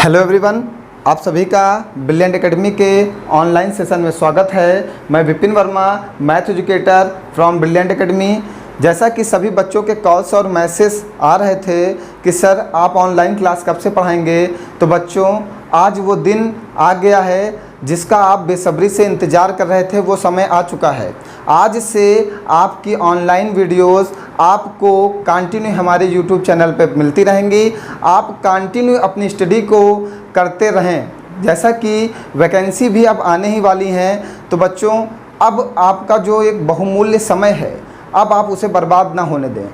Hello everyone, आप सभी का ब्रिलियंट एकेडमी के ऑनलाइन सेशन में स्वागत है। मैं Vipin Verma, math educator from brilliant academy. जैसा कि सभी बच्चों के कॉल्स और मैसेज आ रहे थे कि सर आप ऑनलाइन क्लास कब से पढ़ाएंगे, तो बच्चों आज वो दिन आ गया है जिसका आप बेसब्री से इंतज़ार कर रहे थे। वो समय आ चुका है। आज से आपकी ऑनलाइन वीडियोस आपको कंटिन्यू हमारे यूट्यूब चैनल पे मिलती रहेंगी। आप कंटिन्यू अपनी स्टडी को करते रहें। जैसा कि वैकेंसी भी अब आने ही वाली हैं, तो बच्चों अब आपका जो एक बहुमूल्य समय है, अब आप उसे बर्बाद ना होने दें।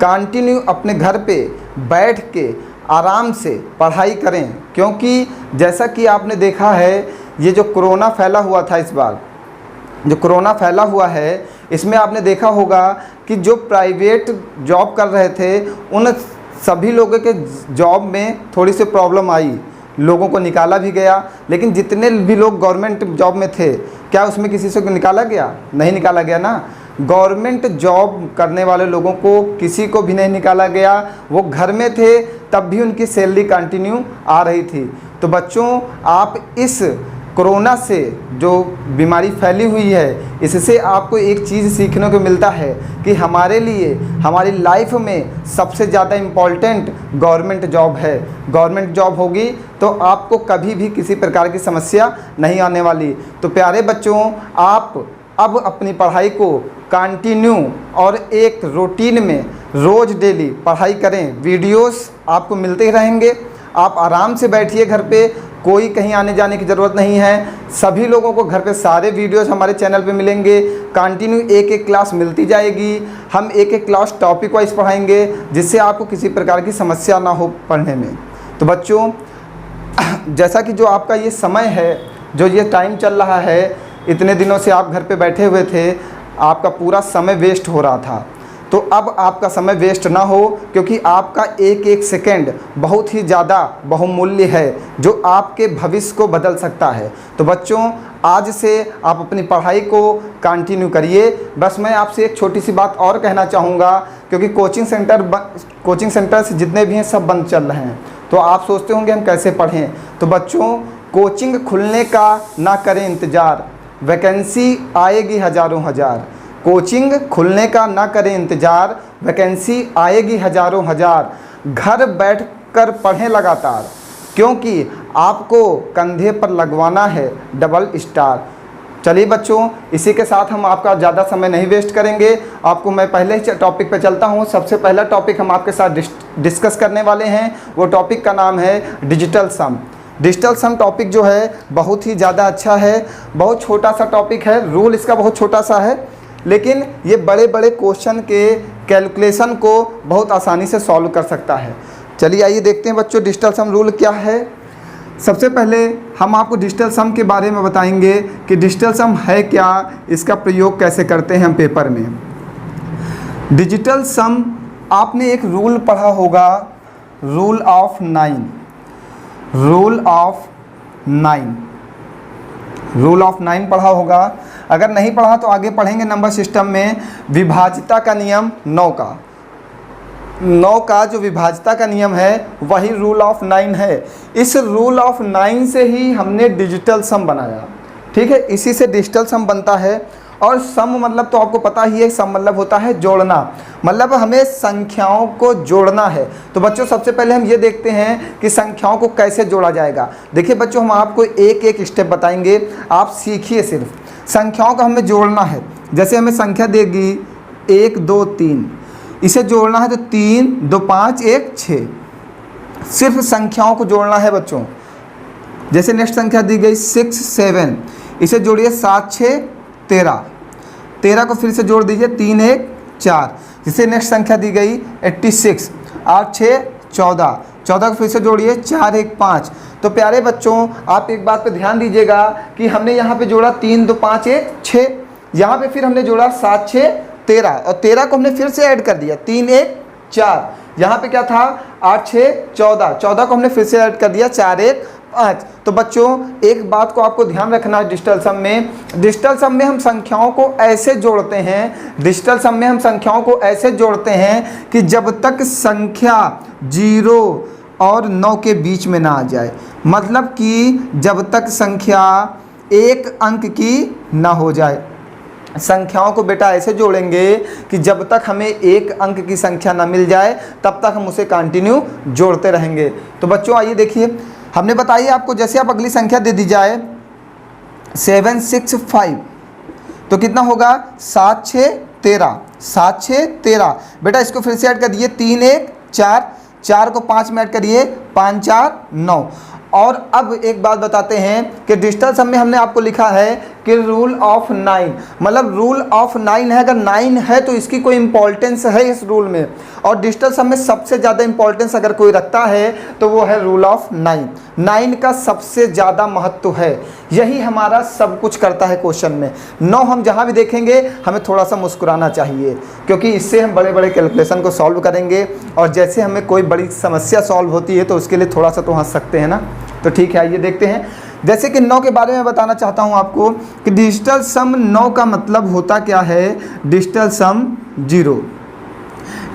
कंटिन्यू अपने घर पे बैठ के आराम से पढ़ाई करें, क्योंकि जैसा कि आपने देखा है ये जो कोरोना फैला हुआ था, इस बार जो कोरोना फैला हुआ है, इसमें आपने देखा होगा कि जो प्राइवेट जॉब कर रहे थे उन सभी लोगों के जॉब में थोड़ी सी प्रॉब्लम आई, लोगों को निकाला भी गया। लेकिन जितने भी लोग गवर्नमेंट जॉब में थे, क्या उसमें किसी से निकाला गया? नहीं निकाला गया ना। गवर्नमेंट जॉब करने वाले लोगों को किसी को भी नहीं निकाला गया। वो घर में थे तब भी उनकी सैलरी कंटिन्यू आ रही थी। तो बच्चों आप इस कोरोना से जो बीमारी फैली हुई है, इससे आपको एक चीज़ सीखने को मिलता है कि हमारे लिए हमारी लाइफ में सबसे ज़्यादा इम्पॉर्टेंट गवर्नमेंट जॉब है। गवर्नमेंट जॉब होगी तो आपको कभी भी किसी प्रकार की समस्या नहीं आने वाली। तो प्यारे बच्चों, आप अब अपनी पढ़ाई को कंटिन्यू और एक रूटीन में रोज़ डेली पढ़ाई करें। वीडियोस आपको मिलते ही रहेंगे। आप आराम से बैठिए घर पे, कोई कहीं आने जाने की ज़रूरत नहीं है। सभी लोगों को घर पे सारे वीडियोस हमारे चैनल पे मिलेंगे। कंटिन्यू एक एक क्लास मिलती जाएगी। हम एक एक क्लास टॉपिक वाइज पढ़ाएंगे, जिससे आपको किसी प्रकार की समस्या ना हो पढ़ने में। तो बच्चों जैसा कि जो आपका ये समय है, जो ये टाइम चल रहा है, इतने दिनों से आप घर पे बैठे हुए थे, आपका पूरा समय वेस्ट हो रहा था। तो अब आपका समय वेस्ट ना हो, क्योंकि आपका एक एक सेकंड बहुत ही ज़्यादा बहुमूल्य है, जो आपके भविष्य को बदल सकता है। तो बच्चों आज से आप अपनी पढ़ाई को कंटिन्यू करिए। बस मैं आपसे एक छोटी सी बात और कहना चाहूँगा, क्योंकि कोचिंग सेंटर्स जितने भी हैं सब बंद चल रहे हैं। तो आप सोचते होंगे हम कैसे पढ़ें। तो बच्चों कोचिंग खुलने का ना करें इंतज़ार, वैकेंसी आएगी हज़ारों हज़ार। कोचिंग खुलने का ना करें इंतज़ार, वैकेंसी आएगी हज़ारों हज़ार। घर बैठकर पढ़ें लगातार, क्योंकि आपको कंधे पर लगवाना है डबल स्टार। चलिए बच्चों, इसी के साथ हम आपका ज़्यादा समय नहीं वेस्ट करेंगे। आपको मैं पहले ही टॉपिक पे चलता हूँ। सबसे पहला टॉपिक हम आपके साथ डिस्कस करने वाले हैं। वो टॉपिक का नाम है डिजिटल सम। डिजिटल सम टॉपिक जो है बहुत ही ज़्यादा अच्छा है। बहुत छोटा सा टॉपिक है, रूल इसका बहुत छोटा सा है, लेकिन ये बड़े बड़े क्वेश्चन के कैलकुलेशन को बहुत आसानी से सॉल्व कर सकता है। चलिए आइए देखते हैं बच्चों डिजिटल सम रूल क्या है। सबसे पहले हम आपको डिजिटल सम के बारे में बताएंगे कि डिजिटल सम है क्या, इसका प्रयोग कैसे करते हैं हम पेपर में। डिजिटल सम आपने एक रूल पढ़ा होगा, रूल ऑफ 9। रूल ऑफ 9 पढ़ा होगा। अगर नहीं पढ़ा तो आगे पढ़ेंगे नंबर सिस्टम में। विभाज्यता का नियम 9 का जो विभाज्यता का नियम है वही रूल ऑफ 9 है। इस रूल ऑफ 9 से ही हमने डिजिटल सम बनाया। ठीक है, इसी से डिजिटल सम बनता है। और सम मतलब तो आपको पता ही है, सम मतलब होता है जोड़ना, मतलब हमें संख्याओं को जोड़ना है। तो बच्चों सबसे पहले हम ये देखते हैं कि संख्याओं को कैसे जोड़ा जाएगा। देखिए बच्चों, हम आपको एक एक स्टेप बताएंगे, आप सीखिए। सिर्फ संख्याओं को हमें जोड़ना है। जैसे हमें संख्या देगी 1 2 3, इसे जोड़ना है तो 3 2 5 1 6। सिर्फ संख्याओं को जोड़ना है बच्चों। जैसे नेक्स्ट संख्या दी गई 6 7, इसे जोड़िए 7 6 13। 13 को फिर से जोड़ दीजिए 3 1 4। जिसे नेक्स्ट संख्या दी गई 86, 8 6 14। 14 को फिर से जोड़िए 4 1 5। तो प्यारे बच्चों आप एक बात पे ध्यान दीजिएगा कि हमने यहाँ पे जोड़ा 3 2 5 1 6, यहाँ पे फिर हमने जोड़ा 7 6 13, और 13 को हमने फिर से ऐड कर दिया 3 1 4। यहाँ पे क्या था 8 6 14, 14 को हमने फिर से ऐड कर दिया 4 1 5। तो बच्चों एक बात को आपको ध्यान रखना है, डिजिटल सम में हम संख्याओं को ऐसे जोड़ते हैं कि जब तक संख्या 0 और 9 के बीच में ना आ जाए, मतलब कि जब तक संख्या एक अंक की ना हो जाए। संख्याओं को बेटा ऐसे जोड़ेंगे कि जब तक हमें एक अंक की संख्या ना मिल जाए तब तक हम उसे कंटिन्यू जोड़ते रहेंगे। तो बच्चों आइए देखिए, हमने बताई आपको, जैसे आप अगली संख्या दे दी जाए 765, तो कितना होगा 7 6 13, 7 6 13। बेटा इसको फिर से ऐड कर दिए, 3 1 4, 4 को 5 में ऐड करिए, 5 4 9। और अब एक बात बताते हैं कि डिजिटल सम में हमने आपको लिखा है कि रूल ऑफ 9, मतलब रूल ऑफ 9 है। अगर 9 है तो इसकी कोई इंपॉर्टेंस है इस रूल में, और डिजिटल सम में सबसे ज़्यादा इंपॉर्टेंस अगर कोई रखता है तो वो है रूल ऑफ 9। 9 का सबसे ज़्यादा महत्व है, यही हमारा सब कुछ करता है क्वेश्चन में। 9 हम जहाँ भी देखेंगे हमें थोड़ा सा मुस्कुराना चाहिए, क्योंकि इससे हम बड़े बड़े कैलकुलेशन को सॉल्व करेंगे, और जैसे हमें कोई बड़ी समस्या सॉल्व होती है तो उसके लिए थोड़ा सा तो हंस सकते हैं ना। तो ठीक है, आइए देखते हैं। जैसे कि 9 के बारे में बताना चाहता हूं आपको कि डिजिटल सम 9 का मतलब होता क्या है। डिजिटल सम 0,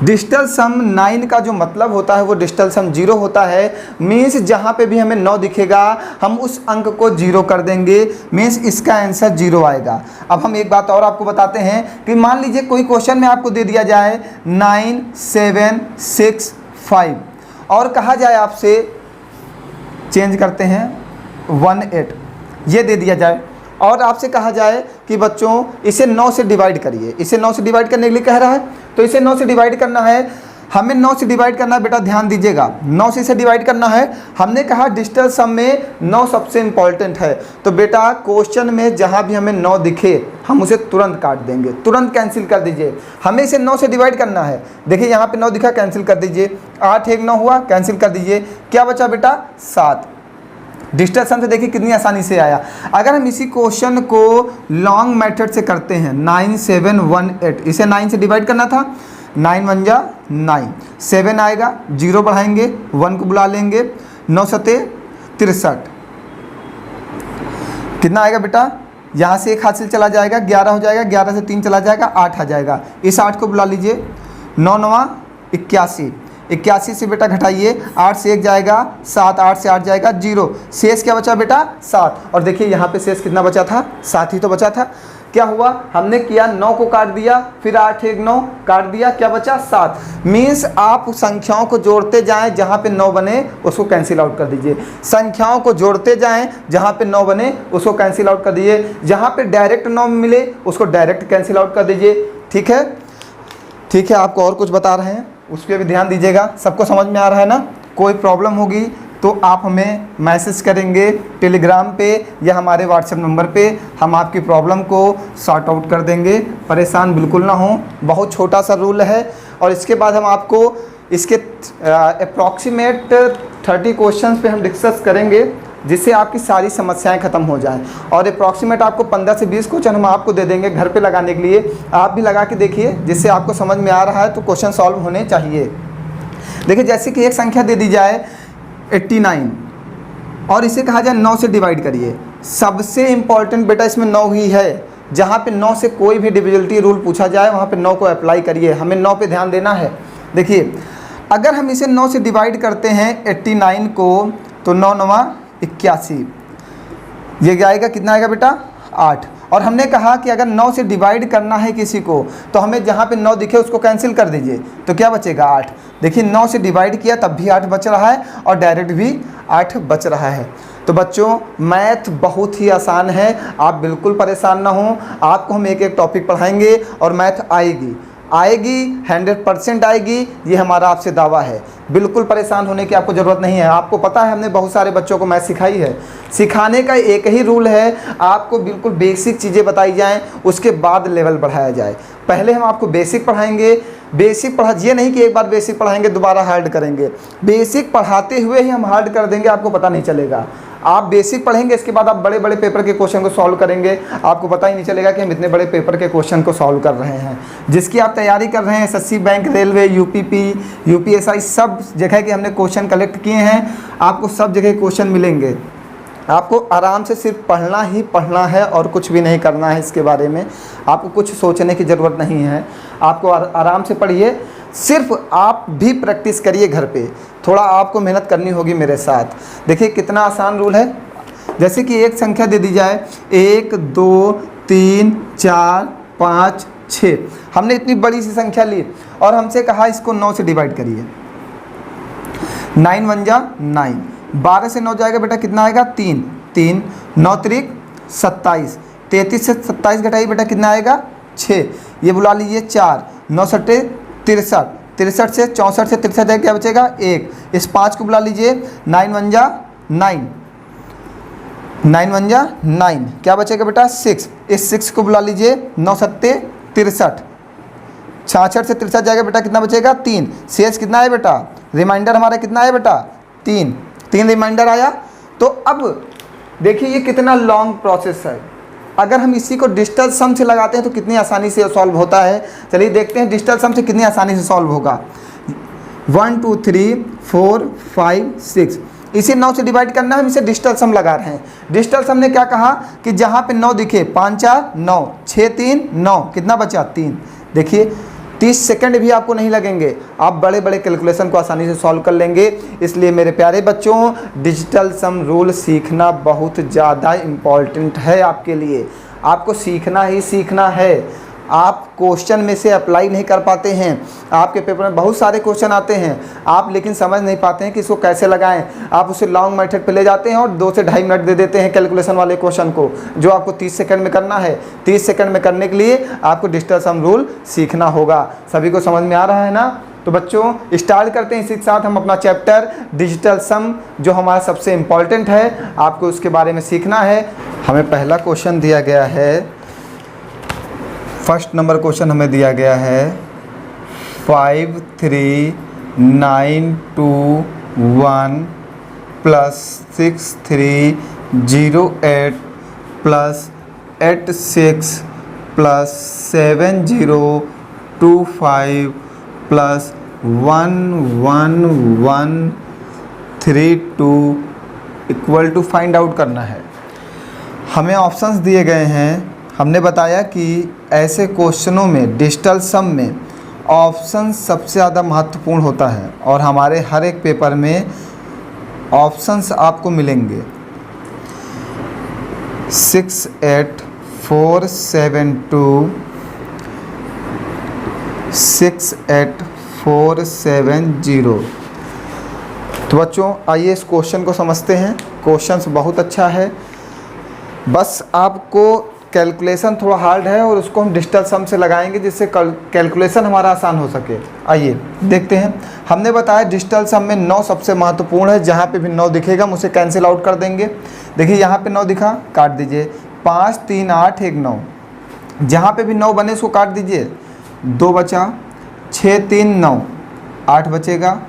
डिजिटल सम 9 का जो मतलब होता है वो डिजिटल सम 0 होता है। मीन्स जहाँ पे भी हमें 9 दिखेगा हम उस अंक को 0 कर देंगे, मीन्स इसका आंसर 0 आएगा। अब हम एक बात और आपको बताते हैं कि मान लीजिए कोई क्वेश्चन में आपको दे दिया जाए 9 7 6 5 और कहा जाए आपसे, चेंज करते हैं 1 8, ये दे दिया जाए और आपसे कहा जाए कि बच्चों इसे 9 से डिवाइड करिए। इसे 9 से डिवाइड करने के लिए कह रहा है, तो इसे 9 से डिवाइड करना है, हमें 9 से डिवाइड करना है। बेटा ध्यान दीजिएगा, 9 से इसे डिवाइड करना है। हमने कहा डिजिटल सम में 9 सबसे इंपॉर्टेंट है, तो बेटा क्वेश्चन में जहाँ भी हमें 9 दिखे हम उसे तुरंत काट देंगे, तुरंत कैंसिल कर दीजिए। हमें इसे 9 से डिवाइड करना है। देखिए यहाँ पे 9 दिखा, कैंसिल कर दीजिए। 8 1 9 हुआ, कैंसिल कर दीजिए। क्या बचा बेटा 7। डिजिटल सम से देखिए कितनी आसानी से आया। अगर हम इसी क्वेश्चन को लॉन्ग मेथड से करते हैं 9 7 1 8, इसे 9 से डिवाइड करना था, 9 1 जा 9, 7 आएगा, 0 बढ़ाएंगे, 1 को बुला लेंगे, 9 7 63, कितना आएगा बेटा, यहाँ से एक हाथ से चला जाएगा 11 हो जाएगा, 11 से 3 चला जाएगा 8 आ जाएगा। इस 8 को बुला लीजिए, 9 9 81, 81 से बेटा घटाइए, 8 से 1 जाएगा 7, 8 से 8 जाएगा 0, शेष क्या बचा बेटा 7। और देखिए यहाँ पे शेष कितना बचा था, 7 ही तो बचा था। क्या हुआ, हमने किया 9 को काट दिया, फिर 8 1 9 काट दिया, क्या बचा 7। मीन्स आप संख्याओं को जोड़ते जाएं, जहाँ पे 9 बने उसको कैंसिल आउट कर दीजिए। संख्याओं को जोड़ते जाएं, जहाँ पे 9 बने उसको कैंसिल आउट कर दीजिए। जहाँ पे डायरेक्ट 9 मिले उसको डायरेक्ट कैंसिल आउट कर दीजिए। ठीक है, ठीक है, आपको और कुछ बता रहे हैं उस पर भी ध्यान दीजिएगा। सबको समझ में आ रहा है ना। कोई प्रॉब्लम होगी तो आप हमें मैसेज करेंगे टेलीग्राम पे या हमारे व्हाट्सएप नंबर पे, हम आपकी प्रॉब्लम को सॉर्ट आउट कर देंगे। परेशान बिल्कुल ना हो, बहुत छोटा सा रूल है। और इसके बाद हम आपको इसके अप्रॉक्सीमेट 30 क्वेश्चंस पे हम डिस्कस करेंगे, जिससे आपकी सारी समस्याएं खत्म हो जाएं। और अप्रॉक्सीमेट आपको 15 से 20 क्वेश्चन हम आपको दे देंगे घर पे लगाने के लिए। आप भी लगा के देखिए, जिससे आपको समझ में आ रहा है तो क्वेश्चन सॉल्व होने चाहिए। देखिए जैसे कि एक संख्या दे दी जाए 89 और इसे कहा जाए 9 से डिवाइड करिए। सबसे इम्पॉर्टेंट बेटा इसमें 9 ही है। जहाँ पे 9 से कोई भी डिविजिबिलिटी रूल पूछा जाए वहाँ पे 9 को अप्लाई करिए, हमें 9 पे ध्यान देना है। देखिए अगर हम इसे 9 से डिवाइड करते हैं 89 को, तो 9 9 81, ये आएगा कितना आएगा बेटा 8। और हमने कहा कि अगर 9 से डिवाइड करना है किसी को तो हमें जहाँ पे 9 दिखे उसको कैंसिल कर दीजिए, तो क्या बचेगा 8। देखिए 9 से डिवाइड किया तब भी 8 बच रहा है और डायरेक्ट भी 8 बच रहा है। तो बच्चों मैथ बहुत ही आसान है, आप बिल्कुल परेशान ना हो। आपको हम एक एक टॉपिक पढ़ाएंगे और मैथ आएगी 100% आएगी, ये हमारा आपसे दावा है। बिल्कुल परेशान होने की आपको ज़रूरत नहीं है। आपको पता है हमने बहुत सारे बच्चों को मैथ सिखाई है। सिखाने का एक ही रूल है, आपको बिल्कुल बेसिक चीज़ें बताई जाएं, उसके बाद लेवल बढ़ाया जाए। पहले हम आपको बेसिक पढ़ाएंगे, बेसिक पढ़ा, ये नहीं कि एक बार बेसिक पढ़ाएंगे दोबारा हार्ड करेंगे। बेसिक पढ़ाते हुए ही हम हार्ड कर देंगे, आपको पता नहीं चलेगा। आप बेसिक पढ़ेंगे, इसके बाद आप बड़े बड़े पेपर के क्वेश्चन को सॉल्व करेंगे, आपको पता ही नहीं चलेगा कि हम इतने बड़े पेपर के क्वेश्चन को सॉल्व कर रहे हैं। जिसकी आप तैयारी कर रहे हैं, SSC bank, railway, UPP, UPSI, सब जगह के हमने क्वेश्चन कलेक्ट किए हैं। आपको सब जगह क्वेश्चन मिलेंगे। आपको आराम से सिर्फ पढ़ना ही पढ़ना है और कुछ भी नहीं करना है। इसके बारे में आपको कुछ सोचने की ज़रूरत नहीं है। आपको आराम से पढ़िए, सिर्फ आप भी प्रैक्टिस करिए घर पे, थोड़ा आपको मेहनत करनी होगी मेरे साथ। देखिए कितना आसान रूल है। जैसे कि एक संख्या दे दी जाए 1 2 3 4 5 6, हमने इतनी बड़ी सी संख्या ली और हमसे कहा इसको 9 से डिवाइड करिए। 9 1 जा 9, 12 से 9 जाएगा बेटा कितना आएगा 3, 3 9 त्रिक 27, 33 से 27 घटाइए बेटा कितना आएगा 6, ये बुला लीजिए 4, 9 सट्टे 63, 63 से 64 से 63 जाएगा क्या बचेगा 1, इस 5 को बुला लीजिए 9 1 जा 9, 9 1 जा 9, क्या बचेगा बेटा 6, इस 6 को बुला लीजिए 9 सत्ते 63, 66 से 63 जाएगा बेटा कितना बचेगा 3, शेष कितना है बेटा, रिमाइंडर हमारा कितना है बेटा 3, 3 रिमाइंडर आया। तो अब देखिए ये कितना लॉन्ग प्रोसेस है, अगर हम इसी को डिजिटल सम से लगाते हैं तो कितनी आसानी से सॉल्व होता है। चलिए देखते हैं डिजिटल सम से कितनी आसानी से सॉल्व होगा। 1 2 3 4 5 6, इसे 9 से डिवाइड करना है, हम इसे डिजिटल सम लगा रहे हैं। डिजिटल सम ने क्या कहा कि जहाँ पे 9 दिखे 5 4 9, 6 3 9, कितना बचा 3। देखिए 30 सेकंड भी आपको नहीं लगेंगे, आप बड़े बड़े कैलकुलेशन को आसानी से सॉल्व कर लेंगे। इसलिए मेरे प्यारे बच्चों डिजिटल सम रूल सीखना बहुत ज़्यादा इम्पॉर्टेंट है आपके लिए, आपको सीखना ही सीखना है। आप क्वेश्चन में से अप्लाई नहीं कर पाते हैं, आपके पेपर में बहुत सारे क्वेश्चन आते हैं, आप लेकिन समझ नहीं पाते हैं कि इसको कैसे लगाएं। आप उसे लॉन्ग मेथड पे ले जाते हैं और 2 से 2.5 मिनट दे देते हैं कैलकुलेशन वाले क्वेश्चन को, जो आपको 30 सेकंड में करना है। 30 सेकंड में करने के लिए आपको डिजिटल सम रूल सीखना होगा। सभी को समझ में आ रहा है ना? तो बच्चों स्टार्ट करते हैं इसी के साथ हम अपना चैप्टर डिजिटल सम, जो हमारा सबसे इम्पॉर्टेंट है, आपको उसके बारे में सीखना है। हमें पहला क्वेश्चन दिया गया है, फर्स्ट नंबर क्वेश्चन हमें दिया गया है 5 3 9 2 1 plus 6 3 0 8 plus 8 6 plus 7 0 2 5 plus 1 1 1 3 2 equal to find out करना है। हमें ऑप्शंस दिए गए हैं। हमने बताया कि ऐसे क्वेश्चनों में डिजिटल सम में ऑप्शन सबसे ज़्यादा महत्वपूर्ण होता है और हमारे हर एक पेपर में ऑप्शंस आपको मिलेंगे। 6 8 4 7 2 6 8 4 7 0। तो बच्चों आइए इस क्वेश्चन को समझते हैं। क्वेश्चन बहुत अच्छा है, बस आपको कैलकुलेशन थोड़ा हार्ड है और उसको हम डिजिटल सम से लगाएंगे जिससे कैलकुलेशन हमारा आसान हो सके। आइए देखते हैं। हमने बताया डिजिटल सम में 9 सबसे महत्वपूर्ण है, जहाँ पे भी 9 दिखेगा हम उसे कैंसिल आउट कर देंगे। देखिए यहाँ पे 9 दिखा, काट दीजिए। 5 3 8 1 9, जहाँ पे भी 9 बने उसको काट दीजिए, 2 बचा। 6 3 9, 8 बचेगा।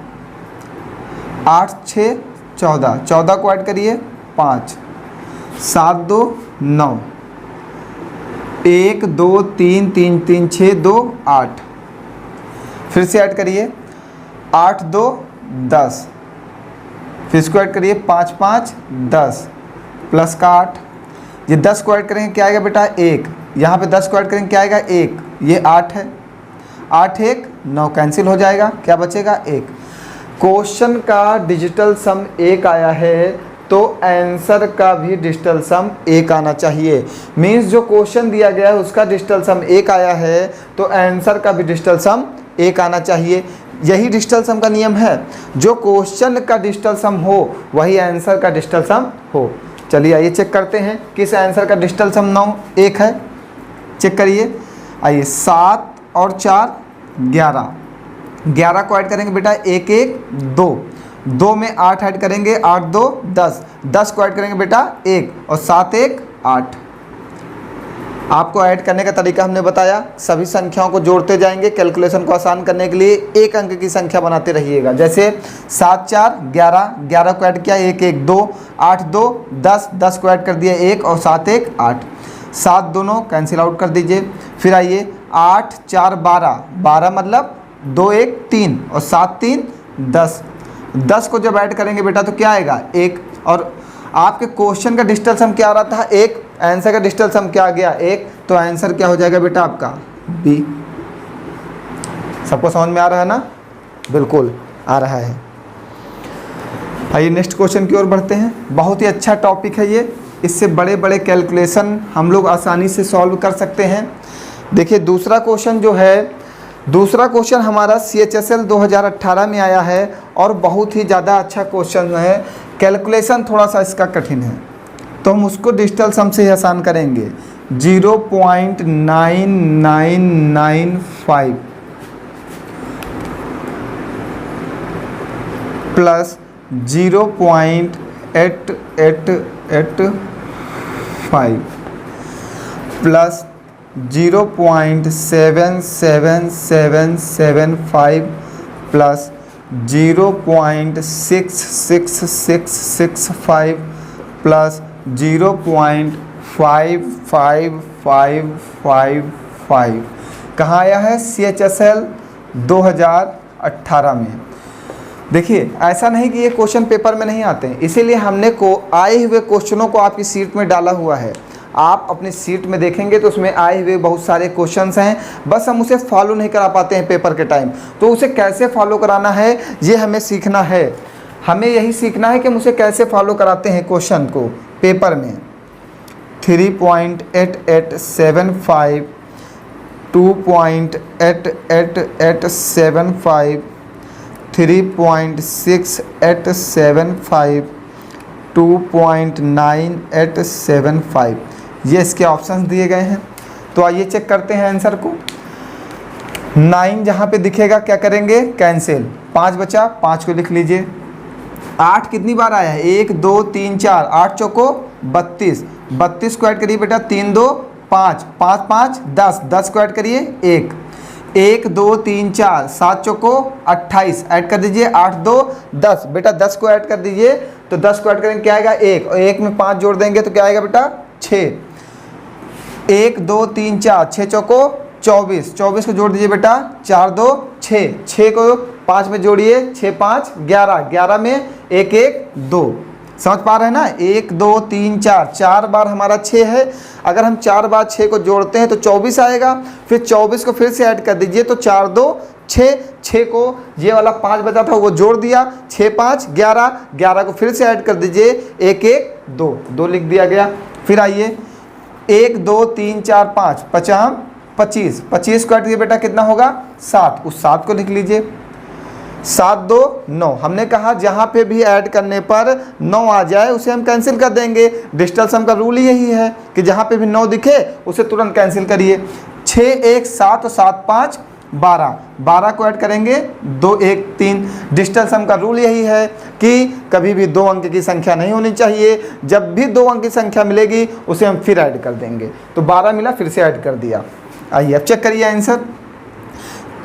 8 6 14, 14 को ऐड करिए 5, 7 2 9, 1 2 3 3 3 6 2 8, फिर से ऐड करिए 8 2 10, फिर इसको ऐड करिए 5 5 10 प्लस का 8। ये 10 को ऐड करेंगे क्या आएगा बेटा 1, यहाँ पे 10 को ऐड करेंगे क्या आएगा 1, ये 8 है। 8 1 9 कैंसिल हो जाएगा, क्या बचेगा 1। क्वेश्चन का डिजिटल सम 1 आया है तो आंसर का भी डिजिटल सम 1 आना चाहिए। मीन्स जो क्वेश्चन दिया गया है उसका डिजिटल सम 1 आया है तो आंसर का भी डिजिटल सम 1 आना चाहिए। यही डिजिटल सम का नियम है, जो क्वेश्चन का डिजिटल सम हो वही आंसर का डिजिटल सम हो। चलिए आइए चेक करते हैं किस आंसर का डिजिटल सम 9 1 है। चेक करिए। आइए 7 और 4 11, 11 को ऐड करेंगे बेटा 1 1 2, 2 में 8 ऐड करेंगे 8 2 10, 10 को ऐड करेंगे बेटा 1 और 7 1 8। आपको ऐड करने का तरीका हमने बताया, सभी संख्याओं को जोड़ते जाएंगे। कैलकुलेशन को आसान करने के लिए एक अंक की संख्या बनाते रहिएगा। जैसे 7 4 11, 11 को ऐड किया 1 1 2, 8 2 10, 10 को ऐड कर दिया 1 और 7 1 8, 7 दोनों कैंसिल आउट कर दीजिए। फिर आइए 8 4 12, 12 मतलब 2 1 3 और 7 3 10, 10 को जब ऐड करेंगे बेटा तो क्या आएगा 1। और आपके क्वेश्चन का डिजिटल सम क्या आ रहा था 1, आंसर का डिजिटल सम क्या आ गया 1, तो आंसर क्या हो जाएगा बेटा आपका बी। सबको समझ में आ रहा है ना? बिल्कुल आ रहा है। आइए नेक्स्ट क्वेश्चन की ओर बढ़ते हैं। बहुत ही अच्छा टॉपिक है ये, इससे बड़े बड़े कैलकुलेशन हम लोग आसानी से सॉल्व कर सकते हैं। देखिए दूसरा क्वेश्चन जो है, दूसरा क्वेश्चन हमारा CHSL 2018 में आया है और बहुत ही ज़्यादा अच्छा क्वेश्चन है। कैलकुलेशन थोड़ा सा इसका कठिन है, तो हम उसको डिजिटल सम से ही आसान करेंगे। 0.9995 प्लस 0.8885 प्लस 0.7775 प्लस 0.6665 प्लस 0.5555 कहाँ आया है? CHSL 2018 में। देखिए ऐसा नहीं कि ये क्वेश्चन पेपर में नहीं आते हैं, इसीलिए हमने आए हुए क्वेश्चनों को आपकी सीट में डाला हुआ है। आप अपनी सीट में देखेंगे तो उसमें आए हुए बहुत सारे क्वेश्चंस हैं, बस हम उसे फॉलो नहीं करा पाते हैं पेपर के टाइम। तो उसे कैसे फॉलो कराना है ये हमें सीखना है। हमें यही सीखना है कि हम उसे कैसे फॉलो कराते हैं क्वेश्चन को पेपर में। 3.8875, 2.88875, 3.6875, 2.9875 ये इसके ऑप्शंस दिए गए हैं। तो आइए चेक करते हैं आंसर को। 9 जहाँ पे दिखेगा क्या करेंगे? कैंसिल। 5 बचा, 5 को लिख लीजिए। 8 कितनी बार आया है? 1 2 3 4, 8 चौको 32, 32 को ऐड करिए बेटा, 3 2 5, 5 5 10, 10 को ऐड करिए 1, 1 2 3 4, 7 चौको 28, ऐड कर दीजिए 8 2 10, बेटा 10 को ऐड कर दीजिए। तो 10 को ऐड करेंगे क्या आएगा? 1, और 1 में 5 जोड़ देंगे तो क्या आएगा बेटा? 6। 1 2 3 4, 6 चौको 24, 24 को जोड़ दीजिए बेटा, 4 2 6, 6 को 5 में जोड़िए, 6 5 11, 11 में 1 1 2। समझ पा रहे हैं ना? 1 2 3 4, 4 बार हमारा 6 है। अगर हम 4 बार 6 को जोड़ते हैं तो 24 आएगा। फिर 24 को फिर से ऐड कर दीजिए तो 4 2 6, 6 को ये वाला 5 बचा था वो जोड़ दिया, 6 5 11, 11 को फिर से ऐड कर दीजिए, 1 1 2, 2 लिख दिया गया। फिर आइए 1 2 3 4 5, 50 25, 25 को ऐड कीजिए बेटा, कितना होगा? 7, उस 7 को लिख लीजिए। 7 2 9, हमने कहा जहाँ पे भी ऐड करने पर 9 आ जाए उसे हम कैंसिल कर देंगे। डिजिटल सम का रूल यही है कि जहाँ पे भी 9 दिखे उसे तुरंत कैंसिल करिए। 6 1 7 और 7 5 12, 12 को ऐड करेंगे 2 1 3। डिजिटल सम का रूल यही है कि कभी भी 2 अंक की संख्या नहीं होनी चाहिए। जब भी 2 अंक की संख्या मिलेगी उसे हम फिर ऐड कर देंगे। तो 12 मिला, फिर से ऐड कर दिया। आइए अब चेक करिए आंसर।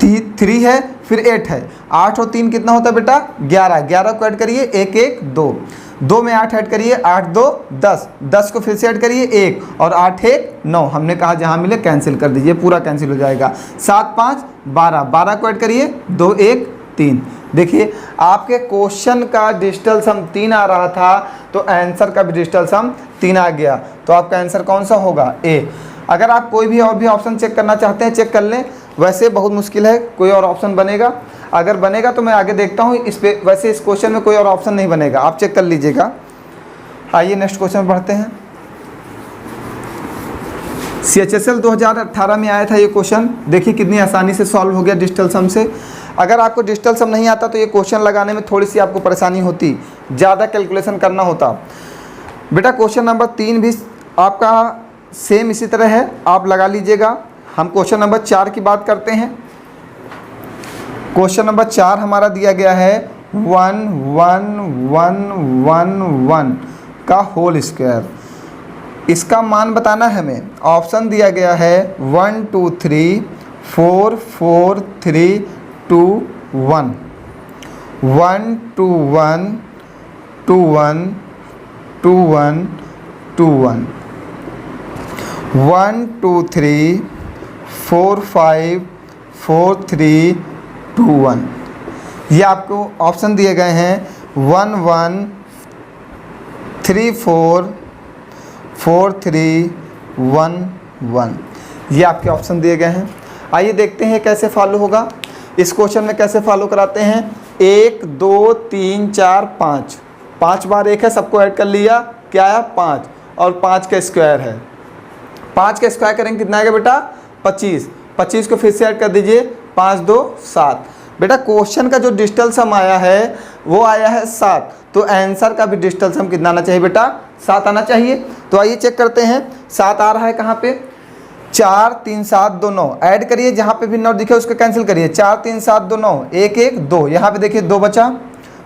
3 है, फिर 8 है, 8 और 3 कितना होता है बेटा? 11, 11 को ऐड करिए, 1 1 2, 2 में 8 ऐड करिए, 8 2 10, 10 को फिर से ऐड करिए 1, और 8 1 9। हमने कहा जहाँ मिले कैंसिल कर दीजिए, पूरा कैंसिल हो जाएगा। 7 5 12, 12 को ऐड करिए, 2 1 3। देखिए आपके क्वेश्चन का डिजिटल सम 3 आ रहा था, तो आंसर का भी डिजिटल सम 3 आ गया। तो आपका आंसर कौन सा होगा? ए। अगर आप कोई भी और भी ऑप्शन चेक करना चाहते हैं चेक कर लें, वैसे बहुत मुश्किल है, कोई और ऑप्शन बनेगा? अगर बनेगा तो मैं आगे देखता हूँ। इस पे वैसे इस क्वेश्चन में कोई और ऑप्शन नहीं बनेगा, आप चेक कर लीजिएगा। आइए नेक्स्ट क्वेश्चन बढ़ते हैं। CHSL 2018 में आया था ये क्वेश्चन। देखिए कितनी आसानी से सॉल्व हो गया डिजिटल सम से। अगर आपको डिजिटल सम नहीं आता तो ये क्वेश्चन लगाने में थोड़ी सी आपको परेशानी होती, ज़्यादा कैलकुलेशन करना होता। बेटा क्वेश्चन नंबर 3 भी आपका सेम इसी तरह है, आप लगा लीजिएगा। हम क्वेश्चन नंबर 4 की बात करते हैं। क्वेश्चन नंबर 4 हमारा दिया गया है 11111 का होल स्क्वायर। इसका मान बताना है हमें। ऑप्शन दिया गया है 1 2 3 4 4 3 2 1, 1 2 1 2 1 2 1 2 1, 1 2 3 4 5 4 3 2 1। ये आपको ऑप्शन दिए गए हैं 1 1 3 4 4 3 1 1। ये आपके ऑप्शन दिए गए हैं। आइए देखते हैं कैसे फॉलो होगा। इस क्वेश्चन में कैसे फॉलो कराते हैं, 1 2 3 4 5, 5 बार 1 है, सबको ऐड कर लिया, क्या आया 5, और 5 का स्क्वायर है, 5 का स्क्वायर करेंगे कितना आएगा बेटा 25, 25 को फिर से ऐड कर दीजिए, 5 2 7। बेटा क्वेश्चन का जो डिजिटल सम आया है वो आया है 7, तो आंसर का भी डिजिटल सम कितना आना चाहिए बेटा 7 आना चाहिए। तो आइए चेक करते हैं, 7 आ रहा है कहाँ पे, 4 3 7 2 9, ऐड करिए, जहाँ पे भी 9 दिखे उसको कैंसिल करिए, 4 3 7 2 9, 1 1 2, यहाँ पे देखिए 2 बचा,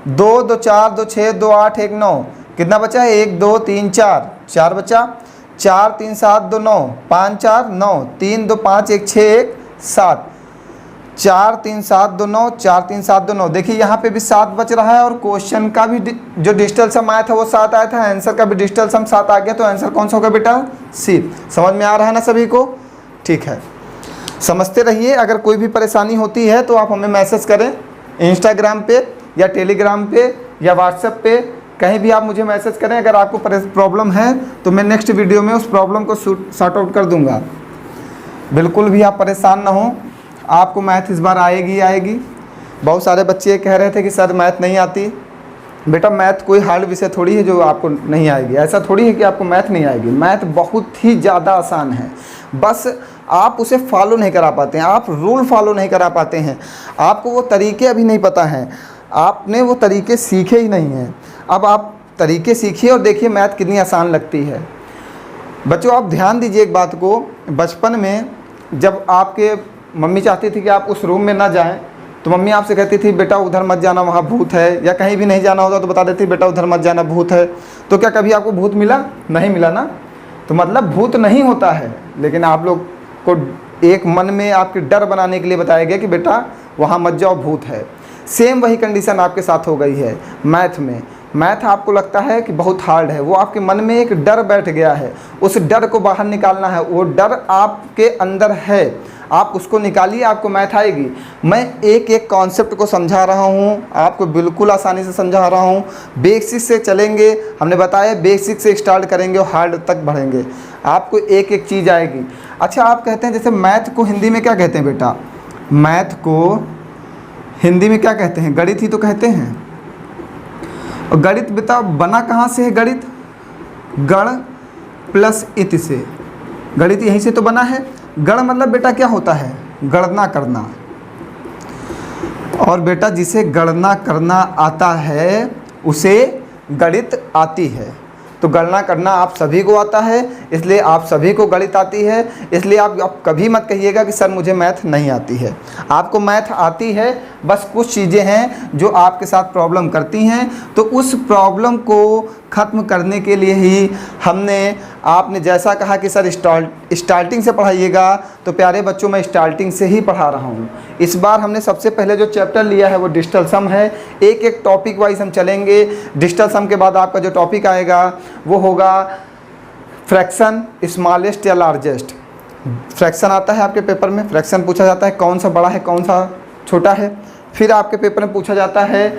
2 2 4 2 6 2 8 1 9, कितना बचा है 1 2 3 4, 4 बचा, 4 3 7 2 9, 5 4 9, 3 2 5 1 6 1 7, 4 3 7 2 9, 4 3 7 2 9, देखिए यहाँ पे भी 7 बच रहा है, और क्वेश्चन का भी जो डिजिटल सम आया था वो 7 आया था, आंसर का भी डिजिटल सम 7 आ गया, तो आंसर कौन सा होगा बेटा सी। समझ में आ रहा है ना सभी को, ठीक है, समझते रहिए। अगर कोई भी परेशानी होती है तो आप हमें मैसेज करें, इंस्टाग्राम पे या टेलीग्राम पे या व्हाट्सएप पे, कहीं भी आप मुझे मैसेज करें। अगर आपको प्रॉब्लम है तो मैं नेक्स्ट वीडियो में उस प्रॉब्लम को सॉर्ट आउट कर दूंगा। बिल्कुल भी आप परेशान ना हो, आपको मैथ इस बार आएगी आएगी। बहुत सारे बच्चे कह रहे थे कि सर मैथ नहीं आती, बेटा मैथ कोई हार्ड विषय थोड़ी है जो आपको नहीं आएगी, ऐसा थोड़ी है कि आपको मैथ नहीं आएगी। मैथ बहुत ही ज़्यादा आसान है, बस आप उसे फॉलो नहीं करा पाते हैं, आप रूल फॉलो नहीं करा पाते हैं, आपको वो तरीके अभी नहीं पता हैं, आपने वो तरीके सीखे ही नहीं हैं। अब आप तरीके सीखिए और देखिए मैथ कितनी आसान लगती है। बच्चों आप ध्यान दीजिए एक बात को, बचपन में जब आपके मम्मी चाहती थी कि आप उस रूम में ना जाएं, तो मम्मी आपसे कहती थी बेटा उधर मत जाना वहाँ भूत है, या कहीं भी नहीं जाना होता तो बता देती बेटा उधर मत जाना भूत है। तो क्या कभी आपको भूत मिला? नहीं मिला ना। तो मतलब भूत नहीं होता है, लेकिन आप लोग को एक मन में आपके डर बनाने के लिए बताया गया कि बेटा वहाँ मत जाओ भूत है। सेम वही कंडीशन आपके साथ हो गई है मैथ में। मैथ आपको लगता है कि बहुत हार्ड है, वो आपके मन में एक डर बैठ गया है, उस डर को बाहर निकालना है। वो डर आपके अंदर है, आप उसको निकालिए, आपको मैथ आएगी। मैं एक एक कॉन्सेप्ट को समझा रहा हूँ, आपको बिल्कुल आसानी से समझा रहा हूँ। बेसिक से चलेंगे, हमने बताया बेसिक से स्टार्ट करेंगे और हार्ड तक बढ़ेंगे, आपको एक एक चीज़ आएगी। अच्छा आप कहते हैं जैसे मैथ को हिंदी में क्या कहते हैं बेटा? मैथ को हिंदी में क्या कहते हैं? गणित ही तो कहते हैं। और गणित बेटा बना कहाँ से है? गणित गण प्लस इत से, गणित यहीं से तो बना है। गण मतलब बेटा क्या होता है? गणना करना। और बेटा जिसे गणना करना आता है उसे गणित आती है। तो गणना करना आप सभी को आता है, इसलिए आप सभी को गणित आती है। इसलिए आप कभी मत कहिएगा कि सर मुझे मैथ नहीं आती है। आपको मैथ आती है, बस कुछ चीज़ें हैं जो आपके साथ प्रॉब्लम करती हैं। तो उस प्रॉब्लम को ख़त्म करने के लिए ही हमने, आपने जैसा कहा कि सर स्टार्टिंग से पढ़ाइएगा, तो प्यारे बच्चों मैं स्टार्टिंग से ही पढ़ा रहा हूँ। इस बार हमने सबसे पहले जो चैप्टर लिया है वो डिजिटल सम है। एक एक टॉपिक वाइज हम चलेंगे। डिजिटल सम के बाद आपका जो टॉपिक आएगा वो होगा फ्रैक्शन, स्मॉलेस्ट या लार्जेस्ट। फ्रैक्शन आता है आपके पेपर में, फ्रैक्शन पूछा जाता है कौन सा बड़ा है कौन सा छोटा है। फिर आपके पेपर में पूछा जाता है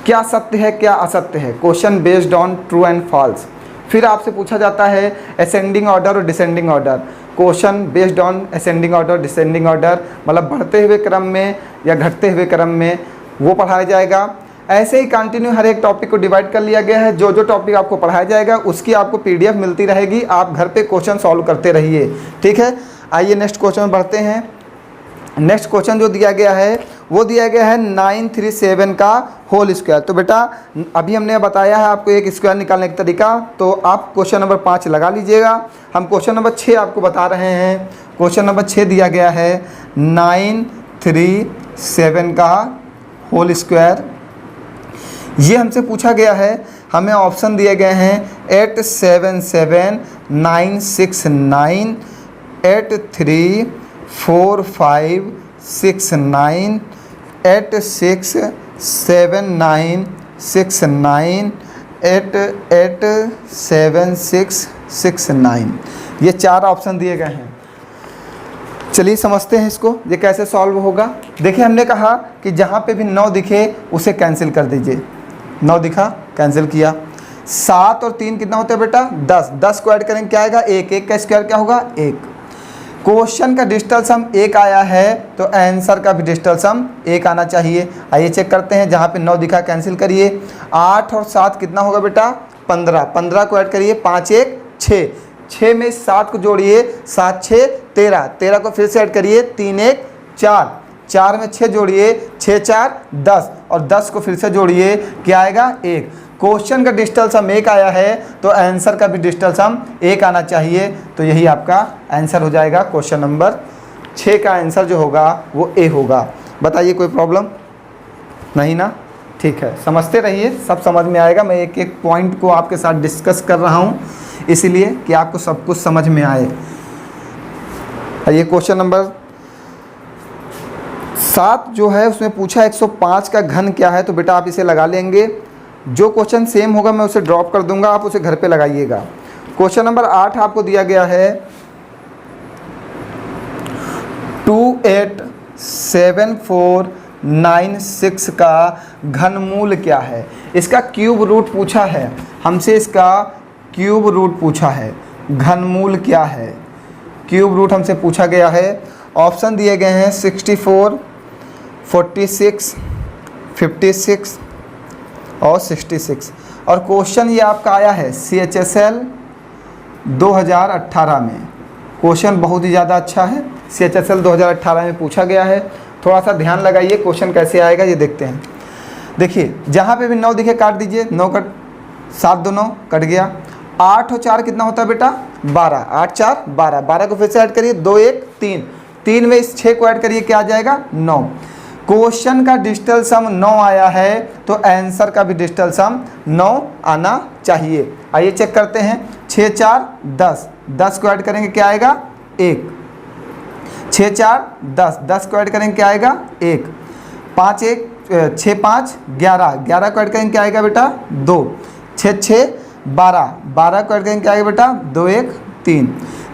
क्या सत्य है क्या असत्य है, question based on true and false. फिर आपसे पूछा जाता है असेंडिंग ऑर्डर और descending order, question based on ascending order descending order, मतलब बढ़ते हुए क्रम में या घटते हुए क्रम में, वो पढ़ाया जाएगा। ऐसे ही कंटिन्यू हर एक टॉपिक को डिवाइड कर लिया गया है। जो जो टॉपिक आपको पढ़ाया जाएगा उसकी आपको पीडीएफ मिलती रहेगी, आप घर पे क्वेश्चन सॉल्व करते रहिए, ठीक है। आइए नेक्स्ट क्वेश्चन बढ़ते हैं। नेक्स्ट क्वेश्चन जो दिया गया है वो दिया गया है 937 का होल स्क्वायर। तो बेटा अभी हमने बताया है आपको एक स्क्वायर निकालने का तरीका, तो आप क्वेश्चन नंबर 5 लगा लीजिएगा। हम क्वेश्चन नंबर 6 आपको बता रहे हैं। क्वेश्चन नंबर 6 दिया गया है 937 का होल स्क्वायर। ये हमसे पूछा गया है, हमें ऑप्शन दिए गए हैं 877 969 834569 867969 887669। ये 4 ऑप्शन दिए गए हैं। चलिए समझते हैं इसको, ये कैसे सॉल्व होगा। देखिए हमने कहा कि जहाँ पे भी 9 दिखे उसे कैंसिल कर दीजिए। 9 दिखा, कैंसिल किया। 7 और 3 कितना होता है बेटा? 10। 10 को ऐड करेंगे क्या आएगा? 1। 1 का स्क्वायर क्या होगा? 1। क्वेश्चन का डिजिटल सम 1 आया है तो आंसर का भी डिजिटल सम 1 आना चाहिए। आइए चेक करते हैं, जहाँ पे 9 दिखा कैंसिल करिए। 8 और 7 कितना होगा बेटा 15, 15 को ऐड करिए, 5 1 6, 6 में 7 को जोड़िए, 7 6 13, 13 को फिर से ऐड करिए, 3 1 4, 4 में 6 जोड़िए, 6 4 10 और 10 को फिर से जोड़िए, क्या आएगा 1। क्वेश्चन का डिजिटल सम 1 आया है तो आंसर का भी डिजिटल सम 1 आना चाहिए, तो यही आपका आंसर हो जाएगा। क्वेश्चन नंबर 6 का आंसर जो होगा वो ए होगा। बताइए कोई प्रॉब्लम नहीं ना? ठीक है, समझते रहिए, सब समझ में आएगा। मैं एक एक पॉइंट को आपके साथ डिस्कस कर रहा हूँ इसलिए कि आपको सब कुछ समझ में आए। ये क्वेश्चन नंबर 7 जो है उसमें पूछा 105 का घन क्या है, तो बेटा आप इसे लगा लेंगे। जो क्वेश्चन सेम होगा मैं उसे ड्रॉप कर दूंगा, आप उसे घर पे लगाइएगा। क्वेश्चन नंबर 8 आपको दिया गया है 287496 का घनमूल क्या है। इसका क्यूब रूट पूछा है हमसे, इसका क्यूब रूट पूछा है। घनमूल क्या है, क्यूब रूट हमसे पूछा गया है। ऑप्शन दिए गए हैं 64, 46, 56 और 66। और क्वेश्चन ये आपका आया है CHSL 2018 में। क्वेश्चन बहुत ही ज़्यादा अच्छा है, CHSL 2018 में पूछा गया है। थोड़ा सा ध्यान लगाइए क्वेश्चन कैसे आएगा ये देखते हैं। देखिए जहाँ पे भी 9 दिखे काट दीजिए, 9 कट 7 2 9 कट गया। 8 और 4 कितना होता है बेटा 12, 8 4 12, 12 को फिर से ऐड करिए, 2 1 3, 3 में इस 6 को ऐड करिए, क्या आ जाएगा 9। क्वेश्चन का डिजिटल सम 9 आया है तो आंसर का भी डिजिटल सम 9 आना चाहिए। आइए चेक करते हैं। 6 4 10, 10 को ऐड करेंगे क्या आएगा 1। 6 4 10, 10 को ऐड करेंगे क्या आएगा 1। 5 1 6 5 11, 11 को ऐड करेंगे क्या आएगा बेटा 2। 6 6 12, 12 को ऐड करेंगे क्या आएगा बेटा 2 1 3।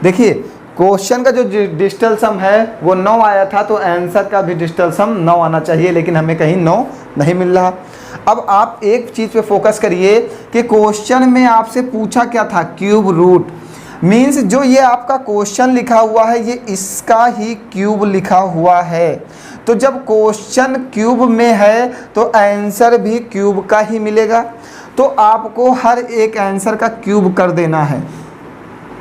देखिए क्वेश्चन का जो डिजिटल सम है वो 9 आया था तो आंसर का भी डिजिटल सम 9 आना चाहिए, लेकिन हमें कहीं 9 नहीं मिल रहा। अब आप एक चीज़ पे फोकस करिए कि क्वेश्चन में आपसे पूछा क्या था, क्यूब रूट। मीन्स जो ये आपका क्वेश्चन लिखा हुआ है ये इसका ही क्यूब लिखा हुआ है। तो जब क्वेश्चन क्यूब में है तो आंसर भी क्यूब का ही मिलेगा। तो आपको हर एक आंसर का क्यूब कर देना है।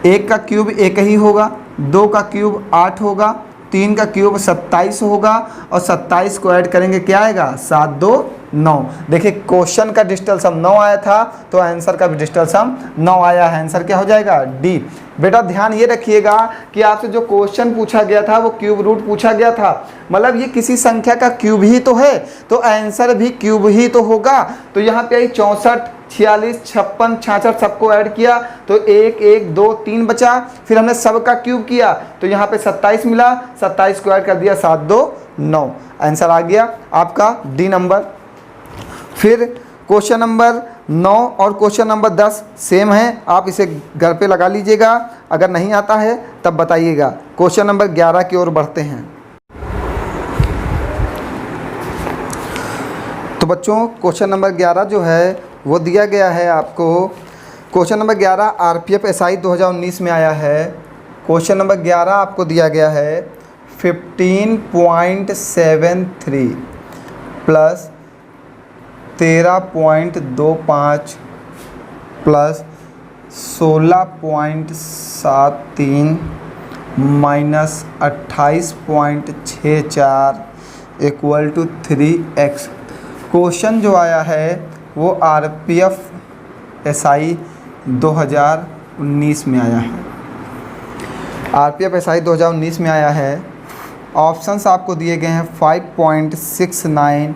1 का क्यूब 1 ही होगा, 2 का क्यूब 8 होगा, 3 का क्यूब 27 होगा और 27 को ऐड करेंगे क्या आएगा 7 2 9। देखिए क्वेश्चन का डिजिटल सम 9 आया था तो आंसर का भी डिजिटल सम 9 आया है। आंसर क्या हो जाएगा डी। बेटा ध्यान ये रखिएगा कि आपसे जो क्वेश्चन पूछा गया था वो क्यूब रूट पूछा गया था, मतलब ये किसी संख्या का क्यूब ही तो है तो आंसर भी क्यूब ही तो होगा। तो यहाँ पे आई 64 46 56 66 सबको ऐड किया तो 1 1 2 3 बचा, फिर हमने सबका क्यूब किया तो यहाँ पे 27 मिला, 27 को ऐड कर दिया 7 2 9। आंसर आ गया आपका डी नंबर। फिर क्वेश्चन नंबर 9 और क्वेश्चन नंबर 10 सेम है, आप इसे घर पे लगा लीजिएगा। अगर नहीं आता है तब बताइएगा। क्वेश्चन नंबर 11 की ओर बढ़ते हैं। तो बच्चों क्वेश्चन नंबर 11 जो है वो दिया गया है आपको। क्वेश्चन नंबर 11 RPF SI 2019 में आया है। क्वेश्चन नंबर 11 आपको दिया गया है 15.73 plus 13.25 plus 16.73 minus 28.64 equal to 3x। Question जो आया है वो RPF SI 2019 में आया है। RPF SI 2019 में आया है। ऑप्शंस आपको दिए गए हैं 5.69,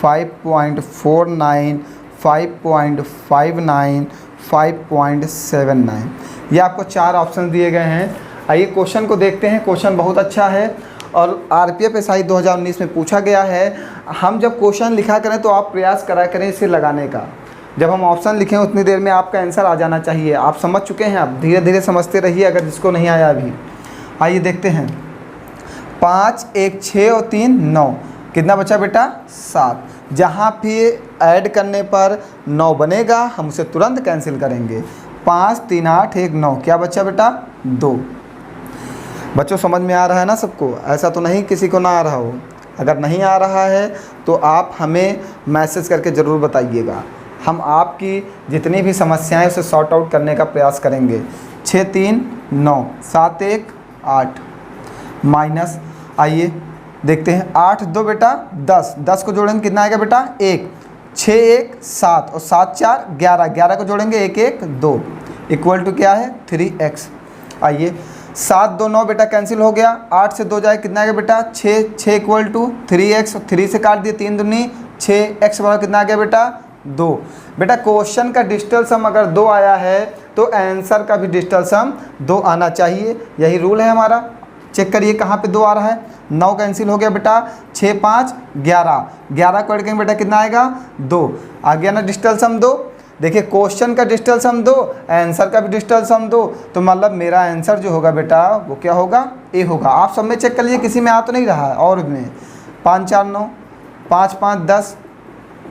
5.49, 5.59, 5.79। ये आपको 4 ऑप्शन दिए गए हैं। आइए क्वेश्चन को देखते हैं। क्वेश्चन बहुत अच्छा है और RPF SI 2019 में पूछा गया है। हम जब क्वेश्चन लिखा करें तो आप प्रयास करा करें इसे लगाने का। जब हम ऑप्शन लिखें उतनी देर में आपका आंसर आ जाना चाहिए। आप समझ चुके हैं, आप धीरे धीरे समझते रहिए अगर जिसको नहीं आया अभी। आइए देखते हैं। 5 1 6 और 3 9, कितना बचा बेटा 7। जहाँ भी ऐड करने पर 9 बनेगा हम उसे तुरंत कैंसिल करेंगे। 5 3 8 1 9, क्या बचा बेटा 2। बच्चों समझ में आ रहा है ना सबको? ऐसा तो नहीं किसी को ना आ रहा हो। अगर नहीं आ रहा है तो आप हमें मैसेज करके ज़रूर बताइएगा। हम आपकी जितनी भी समस्याएं उसे सॉर्ट आउट करने का प्रयास करेंगे। 6 3 9 7 1 8 माइनस, आइए देखते हैं। 8 2 बेटा 10, 10 को जोड़ेंगे कितना आएगा बेटा 1, 6 1 7 और 7 4 11, 11 को जोड़ेंगे 1 1 2 इक्वल टू क्या है 3x। आइए 7 2 9 बेटा कैंसिल हो गया, 8 से 2 जाए कितना आएगा बेटा 6, 6 इक्वल टू 3x, 3 से काट दिए 3 दूनी 6, x बराबर कितना आ गया बेटा 2। बेटा क्वेश्चन का डिजिटल सम अगर 2 आया है तो आंसर का भी डिजिटल सम 2 आना चाहिए, यही रूल है हमारा। चेक करिए कहाँ पे 2 आ रहा है। 9 कैंसिल हो गया बेटा, 6 5 11, 11 को ऐड करेंगे बेटा कितना आएगा 2, आ गया ना डिजिटल सम 2। देखिए क्वेश्चन का डिजिटल सम 2, आंसर का भी डिजिटल सम 2, तो मतलब मेरा आंसर जो होगा बेटा वो क्या होगा ए होगा। आप सब में चेक कर लीजिए किसी में आ तो नहीं रहा है। और में 5 4 9, 5 5 10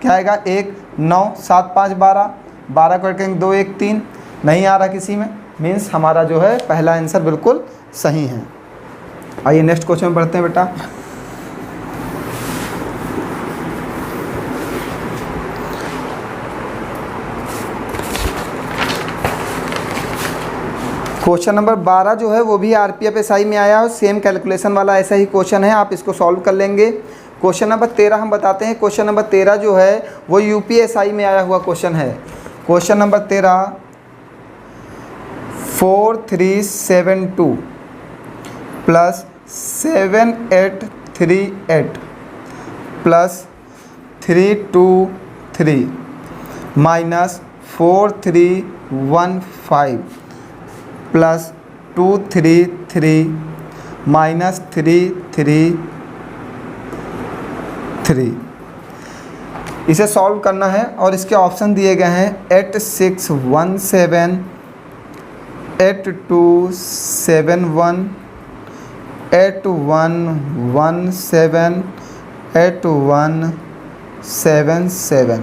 क्या आएगा 1 9, 7 5 12, 12 को ऐड करेंगे 2 1 3, नहीं आ रहा किसी में, मीन्स हमारा जो है पहला आंसर बिल्कुल सही है। आइए नेक्स्ट क्वेश्चन में पढ़ते हैं बेटा। क्वेश्चन नंबर 12 जो है वो भी आरपीएफ एसआई में आया है, सेम कैलकुलेशन वाला ऐसा ही क्वेश्चन है, आप इसको सॉल्व कर लेंगे। क्वेश्चन नंबर 13 हम बताते हैं। क्वेश्चन नंबर 13 जो है वो यूपीएसआई में आया हुआ क्वेश्चन है। Question number 13 4372 plus 7838 plus 323 minus 4315 plus 233 minus 333, इसे सॉल्व करना है और इसके ऑप्शन दिए गए हैं 8617, 8271, 8117, 8177,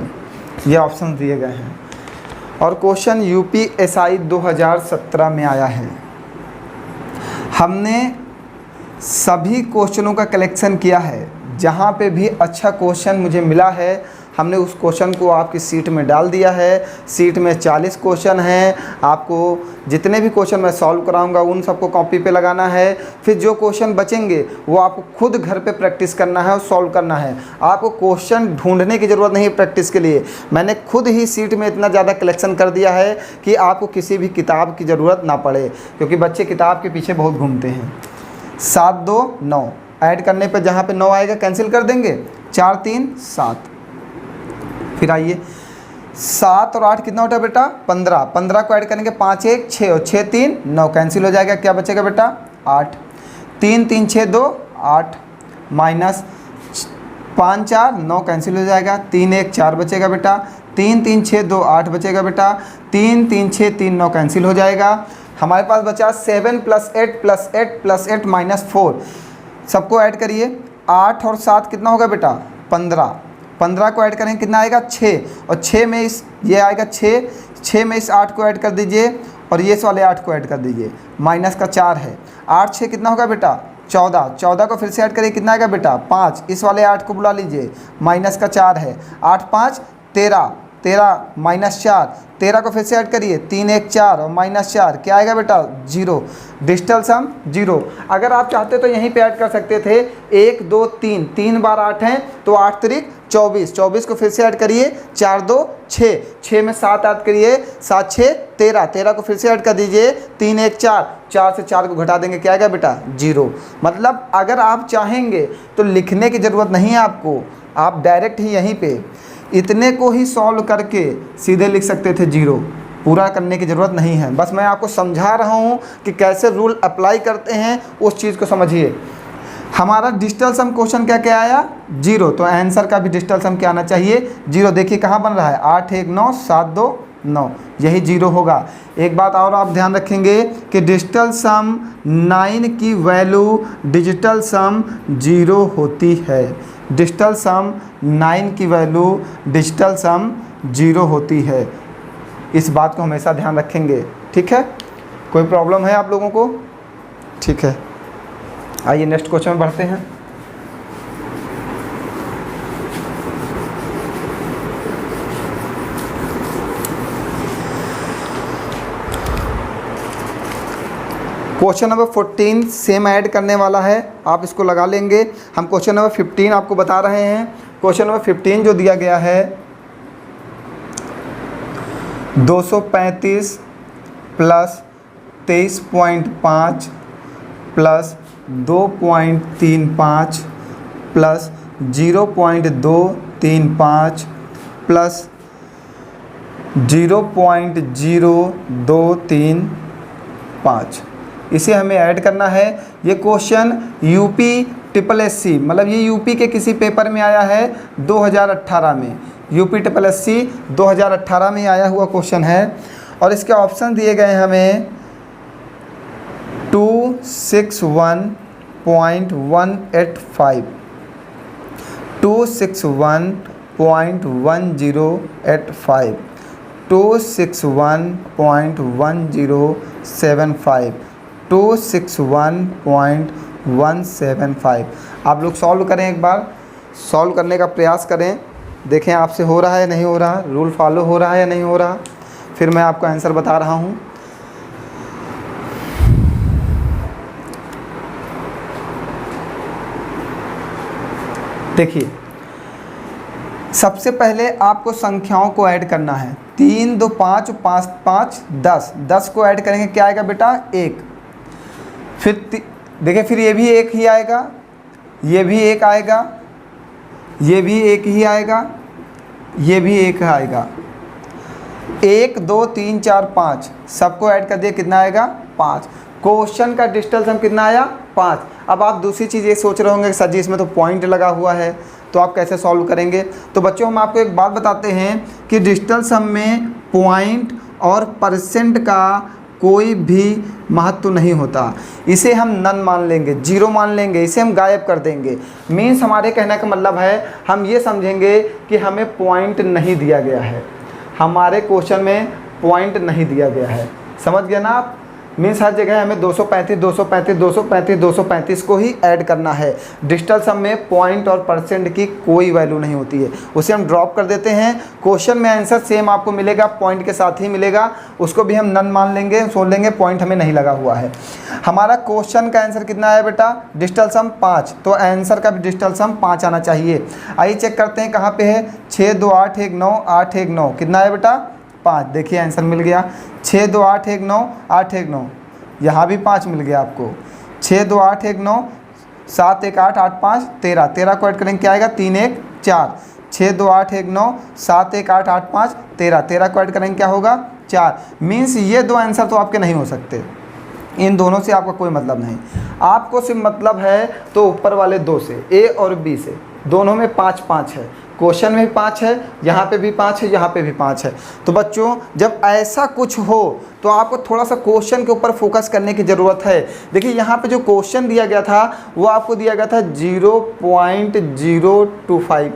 ये ऑप्शन दिए गए हैं। और क्वेश्चन यूपीएसआई 2017 में आया है। हमने सभी क्वेश्चनों का कलेक्शन किया है, जहाँ पे भी अच्छा क्वेश्चन मुझे मिला है हमने उस क्वेश्चन को आपकी सीट में डाल दिया है। सीट में 40 क्वेश्चन हैं, आपको जितने भी क्वेश्चन मैं सॉल्व कराऊंगा उन सबको कॉपी पे लगाना है। फिर जो क्वेश्चन बचेंगे वो आपको खुद घर पे प्रैक्टिस करना है और सॉल्व करना है। आपको क्वेश्चन ढूंढने की ज़रूरत नहीं है प्रैक्टिस के लिए, मैंने खुद ही सीट में इतना ज़्यादा कलेक्शन कर दिया है कि आपको किसी भी किताब की ज़रूरत ना पड़े, क्योंकि बच्चे किताब के पीछे बहुत घूमते हैं। 7 2 9 ऐड करने पर जहाँ पे 9 आएगा कैंसिल कर देंगे, 4 3 7। फिर आइए 7 और 8 कितना होता है बेटा 15, 15 को ऐड करेंगे 5 1 6 और 6 3 9 कैंसिल हो जाएगा, क्या बचेगा बेटा 8, 3 3 6 2 8 माइनस 5 4 9 कैंसिल हो जाएगा, 3 1 4 बचेगा बेटा, 3 3 6 2 8 बचेगा बेटा, 3 3 6 3 9 कैंसिल हो जाएगा। हमारे पास बचा 7 + 8 + 8 + 8 -4, सबको ऐड करिए। 8 और 7 कितना होगा बेटा 15, 15 को ऐड करेंगे कितना आएगा 6 और 6 में इस ये आएगा 6 में इस 8 को ऐड कर दीजिए और ये इस वाले 8 को ऐड कर दीजिए, माइनस का 4 है। 8 6 कितना होगा बेटा 14, 14 को फिर से ऐड करिए कितना आएगा बेटा 5, इस वाले 8 को बुला लीजिए, माइनस का 4 है। 8 5 13, 13 माइनस 4, 13 को फिर से ऐड करिए 3 1 4 और माइनस 4, क्या आएगा बेटा 0। Digital sum 0। अगर आप चाहते तो यहीं पे ऐड कर सकते थे 1 2 3, 3 बार 8 हैं तो 8 3 24, 24 को फिर से ऐड करिए 4 2 6, 6 में 7 ऐड करिए 7 6 13, 13 को फिर से ऐड कर दीजिए 3 1 4, 4 से 4 को घटा देंगे क्या आएगा बेटा 0। मतलब अगर आप चाहेंगे तो लिखने की ज़रूरत नहीं है आपको, आप डायरेक्ट ही यहीं पे इतने को ही सॉल्व करके सीधे लिख सकते थे 0, पूरा करने की ज़रूरत नहीं है। बस मैं आपको समझा रहा हूँ कि कैसे रूल अप्लाई करते हैं, उस चीज़ को समझिए। हमारा डिजिटल सम क्वेश्चन क्या क्या आया 0, तो आंसर का भी डिजिटल सम क्या आना चाहिए 0। देखिए कहाँ बन रहा है 8 1 9 7 2 9, यही 0 होगा। एक बात और आप ध्यान रखेंगे कि डिजिटल सम 9 की वैल्यू डिजिटल सम 0 होती है। डिजिटल सम 9 की वैल्यू डिजिटल सम 0 होती है, इस बात को हमेशा ध्यान रखेंगे। ठीक है, कोई प्रॉब्लम है आप लोगों को? ठीक है। आइए नेक्स्ट क्वेश्चन में बढ़ते हैं। क्वेश्चन नंबर 14 सेम ऐड करने वाला है, आप इसको लगा लेंगे। हम क्वेश्चन नंबर 15 आपको बता रहे हैं। क्वेश्चन नंबर 15 जो दिया गया है 235 प्लस 23.5 प्लस 2.35 प्लस 0.235 प्लस 0.0235, इसे हमें ऐड करना है। ये क्वेश्चन यूपी ट्रिपल एससी मतलब ये यूपी के किसी पेपर में आया है 2018 में, यूपी ट्रिपल एससी 2018 में आया हुआ क्वेश्चन है। और इसके ऑप्शन दिए गए हैं हमें 261.185, 261.1085, 261.1075, 261.175। आप लोग सॉल्व करें, एक बार सॉल्व करने का प्रयास करें, देखें आपसे हो रहा है नहीं हो रहा, रूल फॉलो हो रहा है या नहीं हो रहा। फिर मैं आपको आंसर बता रहा हूँ। देखिए सबसे पहले आपको संख्याओं को ऐड करना है। 3 2 5 5 5 10, 10 को ऐड करेंगे क्या आएगा बेटा 1। फिर देखिए फिर ये भी एक ही आएगा, ये भी एक आएगा, ये भी एक ही आएगा, ये भी एक आएगा। 1 2 3 4 5 सबको ऐड कर दिए, कितना आएगा 5। क्वेश्चन का डिजिटल सम कितना आया 5। अब आप दूसरी चीज़ ये सोच रहे होंगे कि सर जी इसमें तो पॉइंट लगा हुआ है, तो आप कैसे सॉल्व करेंगे। तो बच्चों हम आपको एक बात बताते हैं कि डिजिटल सम में पॉइंट और परसेंट का कोई भी महत्व नहीं होता। इसे हम नन मान लेंगे, जीरो मान लेंगे, इसे हम गायब कर देंगे। मीन्स हमारे कहने का मतलब है हम ये समझेंगे कि हमें पॉइंट नहीं दिया गया है, हमारे क्वेश्चन में पॉइंट नहीं दिया गया है। समझ गया ना आप। मीन्स हर जगह हमें 235 235 235 235 को ही ऐड करना है। डिजिटल सम में पॉइंट और परसेंट की कोई वैल्यू नहीं होती है, उसे हम ड्रॉप कर देते हैं। क्वेश्चन में आंसर सेम आपको मिलेगा, पॉइंट के साथ ही मिलेगा, उसको भी हम नन मान लेंगे, सोच लेंगे पॉइंट हमें नहीं लगा हुआ है। हमारा क्वेश्चन का आंसर कितना है बेटा डिजिटल सम 5, तो आंसर का भी डिजिटल सम 5 आना चाहिए। आइए चेक करते हैं कहाँ पे है। 6 2 8 1 9 8 1 9 कितना है बेटा 5। देखिए आंसर मिल गया। 6 2 8 1 9 8 1 9, यहाँ भी 5 मिल गया आपको। 6 2 8 1 9 7 1 8 8 5 13, 13 को ऐड करेंगे क्या आएगा 3 1 4। 6 2 8 1 9 7 1 8 8 5 13, 13 को ऐड करेंगे क्या होगा 4। मीन्स ये दो आंसर तो आपके नहीं हो सकते, इन दोनों से आपका कोई मतलब नहीं। आपको सिर्फ मतलब है तो ऊपर वाले दो से, ए और बी से, दोनों में 5 5 है। क्वेश्चन में भी 5 है, यहाँ पे भी 5 है, यहाँ पे भी 5 है। तो बच्चों जब ऐसा कुछ हो तो आपको थोड़ा सा क्वेश्चन के ऊपर फोकस करने की ज़रूरत है। देखिए यहाँ पे जो क्वेश्चन दिया गया था वो आपको दिया गया था 0.025,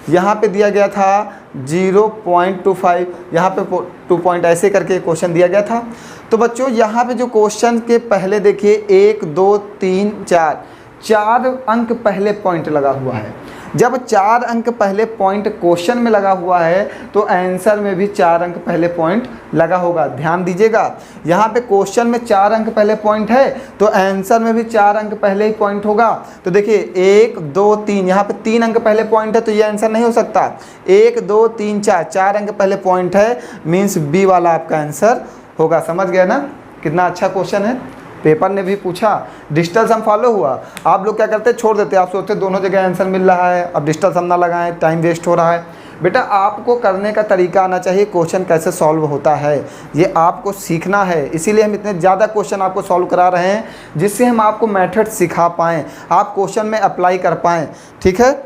यहाँ पे दिया गया था 0.25, यहाँ पे 2 पॉइंट ऐसे करके क्वेश्चन दिया गया था। तो बच्चों यहाँ पे जो क्वेश्चन के पहले देखिए 1 2 3 4, 4 अंक पहले पॉइंट लगा हुआ है। जब 4 अंक पहले पॉइंट क्वेश्चन में लगा हुआ है तो आंसर में भी 4 अंक पहले पॉइंट लगा होगा। ध्यान दीजिएगा, यहाँ पे क्वेश्चन में 4 अंक पहले पॉइंट है तो आंसर में भी 4 अंक पहले ही पॉइंट होगा। तो देखिए 1 2 3, यहाँ पे 3 अंक पहले पॉइंट है तो ये आंसर नहीं हो सकता। 1 2 3 4, 4 अंक पहले पॉइंट है, मीन्स बी वाला आपका आंसर होगा। समझ गए ना, कितना अच्छा क्वेश्चन है। पेपर ने भी पूछा, डिजिटल सम फॉलो हुआ। आप लोग क्या करते हैं छोड़ देते हैं, आप सोचते दोनों जगह आंसर मिल रहा है अब डिजिटल सम ना लगाएं, टाइम वेस्ट हो रहा है। बेटा आपको करने का तरीका आना चाहिए, क्वेश्चन कैसे सॉल्व होता है ये आपको सीखना है। इसीलिए हम इतने ज़्यादा क्वेश्चन आपको सॉल्व करा रहे हैं जिससे हम आपको मेथड सिखा पाएँ, आप क्वेश्चन में अप्लाई कर पाएँ। ठीक है,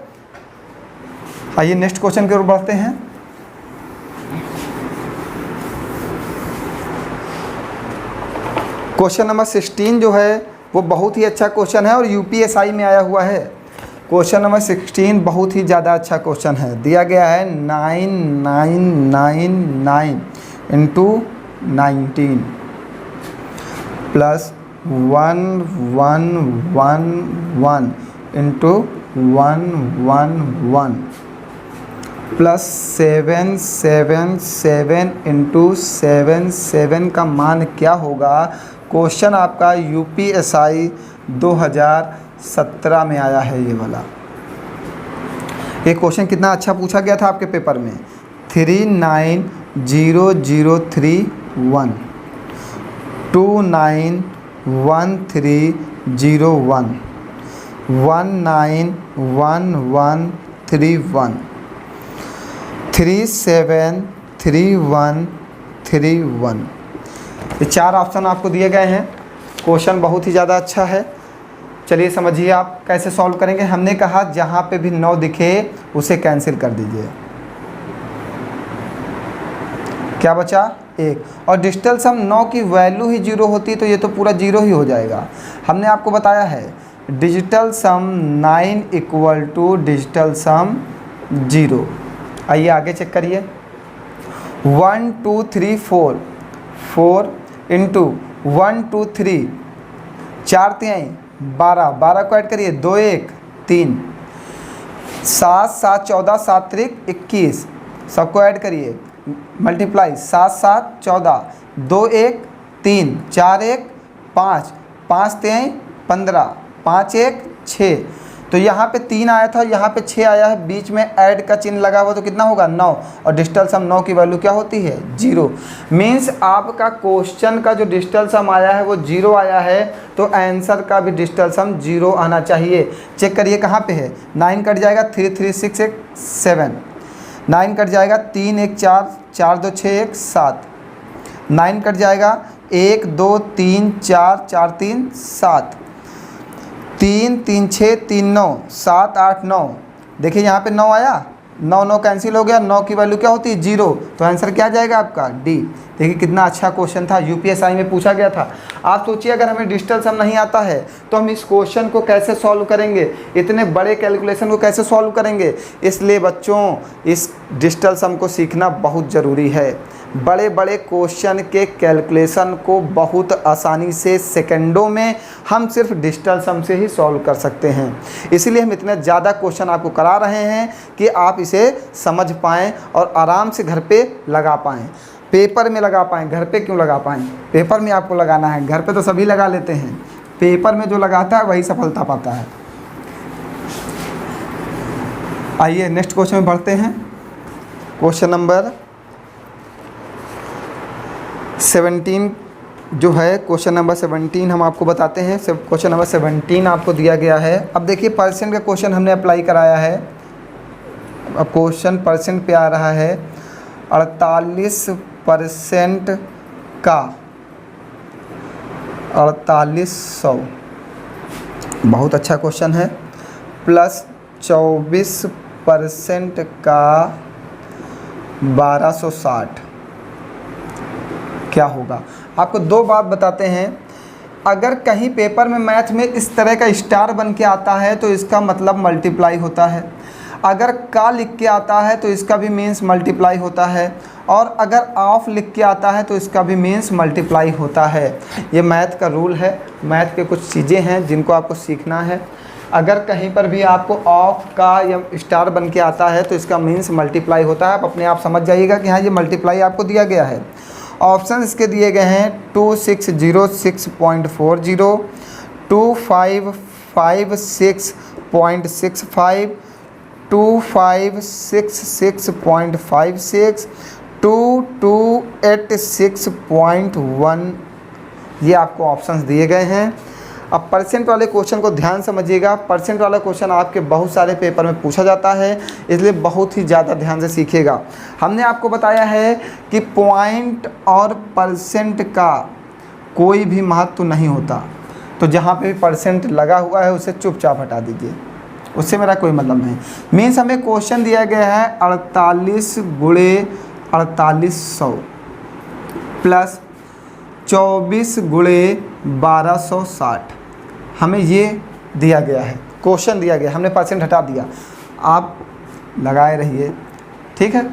आइए नेक्स्ट क्वेश्चन की ओर बढ़ते हैं। क्वेश्चन नंबर 16 जो है वो बहुत ही अच्छा क्वेश्चन है और यूपीएसआई में आया हुआ है। क्वेश्चन नंबर 16 बहुत ही ज़्यादा अच्छा क्वेश्चन है। दिया गया है 9999 × 19 प्लस 1 1 1 1 इंटू 1 1 1 प्लस 7 7 7 इंटू 7 7 का मान क्या होगा। क्वेश्चन आपका UPSI 2017 में आया है ये वाला। ये क्वेश्चन कितना अच्छा पूछा गया था आपके पेपर में। 39003 291301 191131 373131। ये 4 ऑप्शन आपको दिए गए हैं। क्वेश्चन बहुत ही ज़्यादा अच्छा है। चलिए समझिए आप कैसे सॉल्व करेंगे। हमने कहा जहाँ पे भी 9 दिखे उसे कैंसिल कर दीजिए। क्या बचा 1। और डिजिटल सम 9 की वैल्यू ही 0 होती तो ये तो पूरा 0 ही हो जाएगा। हमने आपको बताया है digital sum 9 equal to digital sum 0। आइए आगे चेक करिए। 1 2 3 4 4 इंटू 1 2 3 4 3 12 12 को ऐड करिए 2 1 3 7 7 14 7 3 21 सबको ऐड करिए मल्टीप्लाई 7 7 14 2 1 3 4 1 5 5 3 15 5 1 6। तो यहाँ पे 3 आया था, यहाँ पे 6 आया है, बीच में ऐड का चिन्ह लगा हुआ तो कितना होगा 9। और डिजिटल सम 9 की वैल्यू क्या होती है 0। मीन्स आपका क्वेश्चन का जो डिजिटल सम आया है वो 0 आया है, तो आंसर का भी डिजिटल सम 0 आना चाहिए। चेक करिए कहाँ पे है। 9 कट जाएगा 3 3 6 1 7, 9 कट जाएगा 3 1 4 4 2 6 1 7, 9 कट जाएगा 1 2 3 4 4 3 7, 3 3 6 3 9 7 8 9। देखिए यहाँ पे 9 आया, 9 9 कैंसिल हो गया, 9 की वैल्यू क्या होती है 0। तो आंसर क्या जाएगा आपका डी। देखिए कितना अच्छा क्वेश्चन था, UPSI में पूछा गया था। आप सोचिए अगर हमें डिजिटल सम नहीं आता है तो हम इस क्वेश्चन को कैसे सॉल्व करेंगे, इतने बड़े कैलकुलेशन को कैसे सॉल्व करेंगे। इसलिए बच्चों इस डिजिटल सम को सीखना बहुत ज़रूरी है। बड़े बड़े क्वेश्चन के कैलकुलेशन को बहुत आसानी से सेकंडों में हम सिर्फ डिजिटल सम से ही सॉल्व कर सकते हैं। इसीलिए हम इतने ज़्यादा क्वेश्चन आपको करा रहे हैं कि आप इसे समझ पाएँ और आराम से घर पे लगा पाएँ, पेपर में लगा पाएँ। घर पे क्यों लगा पाएँ, पेपर में आपको लगाना है। घर पे तो सभी लगा लेते हैं, पेपर में जो लगाता है वही सफलता पाता है। आइए नेक्स्ट क्वेश्चन में बढ़ते हैं। क्वेश्चन नंबर 17 जो है, क्वेश्चन नंबर 17 हम आपको बताते हैं। क्वेश्चन नंबर 17 आपको दिया गया है। अब देखिए परसेंट का क्वेश्चन हमने अप्लाई कराया है। अब क्वेश्चन परसेंट पे आ रहा है। 48% का 4800, बहुत अच्छा क्वेश्चन है। प्लस 24% का 1260 क्या होगा। आपको 2 बात बताते हैं। अगर कहीं पेपर में मैथ में इस तरह का स्टार बन के आता है तो इसका मतलब मल्टीप्लाई होता है। अगर का लिख के आता है तो इसका भी मीन्स मल्टीप्लाई होता है। और अगर ऑफ लिख के आता है तो इसका भी मीन्स मल्टीप्लाई होता है। ये मैथ का रूल है, मैथ के कुछ चीज़ें हैं जिनको आपको सीखना है। अगर कहीं पर भी आपको ऑफ का या स्टार बन के आता है तो इसका मीन्स मल्टीप्लाई होता है। आप अपने आप समझ जाइएगा कि हाँ ये मल्टीप्लाई आपको दिया गया है। ऑप्शन इसके दिए गए हैं 2606.40, 2556.65, 2566.56, 2286.1। ये आपको ऑप्शंस दिए गए हैं। अब परसेंट वाले क्वेश्चन को ध्यान समझिएगा। परसेंट वाला क्वेश्चन आपके बहुत सारे पेपर में पूछा जाता है, इसलिए बहुत ही ज़्यादा ध्यान से सीखिएगा। हमने आपको बताया है कि पॉइंट और परसेंट का कोई भी महत्व नहीं होता, तो जहाँ पे भी परसेंट लगा हुआ है उसे चुपचाप हटा दीजिए, उससे मेरा कोई मतलब नहीं। मीन्स हमें क्वेश्चन दिया गया है 48 × 4800 प्लस 24 × 1260, हमें ये दिया गया है, क्वेश्चन दिया गया, हमने परसेंट हटा दिया। आप लगाए रहिए, ठीक है।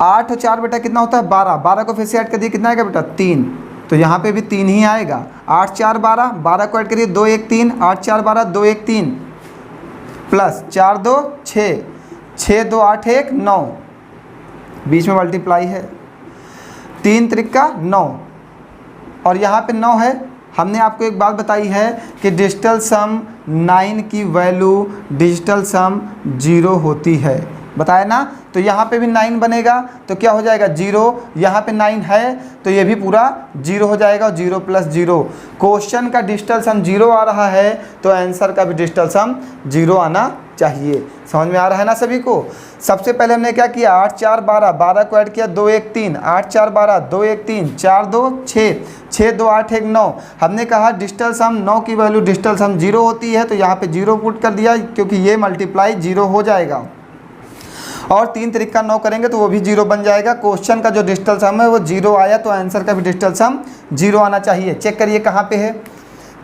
8 और 4 बेटा कितना होता है 12, 12 को फिर से ऐड कर दिए कितना आएगा बेटा 3, तो यहाँ पे भी 3 ही आएगा। 8 4 12, 12 को ऐड करिए 2 1 3, 8 4 12 2 1 3 प्लस 4 2 6, 6 2 8 1 9, बीच में मल्टीप्लाई है, 3 त्रिका 9 और यहाँ पे 9 है। हमने आपको एक बात बताई है कि डिजिटल सम 9 की वैल्यू डिजिटल सम 0 होती है, बताया ना। तो यहाँ पे भी 9 बनेगा तो क्या हो जाएगा 0, यहाँ पे 9 है तो ये भी पूरा 0 हो जाएगा और 0 प्लस 0। क्वेश्चन का डिजिटल सम 0 आ रहा है तो आंसर का भी डिजिटल सम 0 आना चाहिए। समझ में आ रहा है ना सभी को। सबसे पहले हमने क्या किया 8 4 12, 12 को ऐड किया 2 1 3, 8 4 12 2 1 3, 4 2 6, 6 2 8 1 9। हमने कहा डिजिटल सम 9 की वैल्यू डिजिटल सम 0 होती है तो यहाँ पे 0 पुट कर दिया क्योंकि ये मल्टीप्लाई 0 हो जाएगा और 3 त्रिका 9 करेंगे तो वो भी 0 बन जाएगा। क्वेश्चन का जो डिजिटल सम है वो 0 आया तो आंसर का भी डिजिटल सम 0 आना चाहिए। चेक करिए कहाँ पे है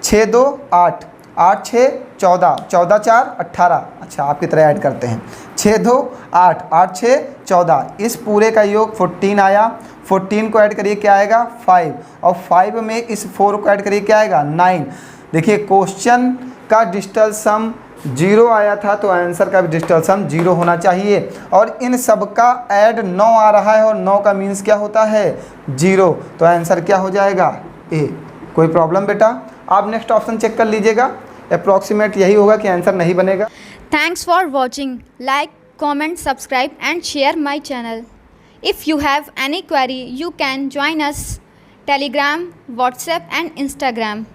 6 2 8, 8 6 14, 14 4 18। अच्छा आपकी तरह ऐड करते हैं 6 2 8, 8 6 14, इस पूरे का योग 14 आया। 14 को ऐड करिए क्या आएगा 5 और 5 में इस 4 को ऐड करिए क्या आएगा 9। देखिए क्वेश्चन का डिजिटल सम 0 आया था तो आंसर का भी डिजिटल सम 0 होना चाहिए और इन सब का ऐड 9 आ रहा है और 9 का मीन्स क्या होता है 0, तो आंसर क्या हो जाएगा ए। कोई प्रॉब्लम बेटा। आप नेक्स्ट ऑप्शन चेक कर लीजिएगा, अप्रॉक्सीमेट यही होगा कि आंसर नहीं बनेगा। Thanks for watching. Like, comment, subscribe and share my channel. If you have any query, you can join us Telegram, WhatsApp and Instagram.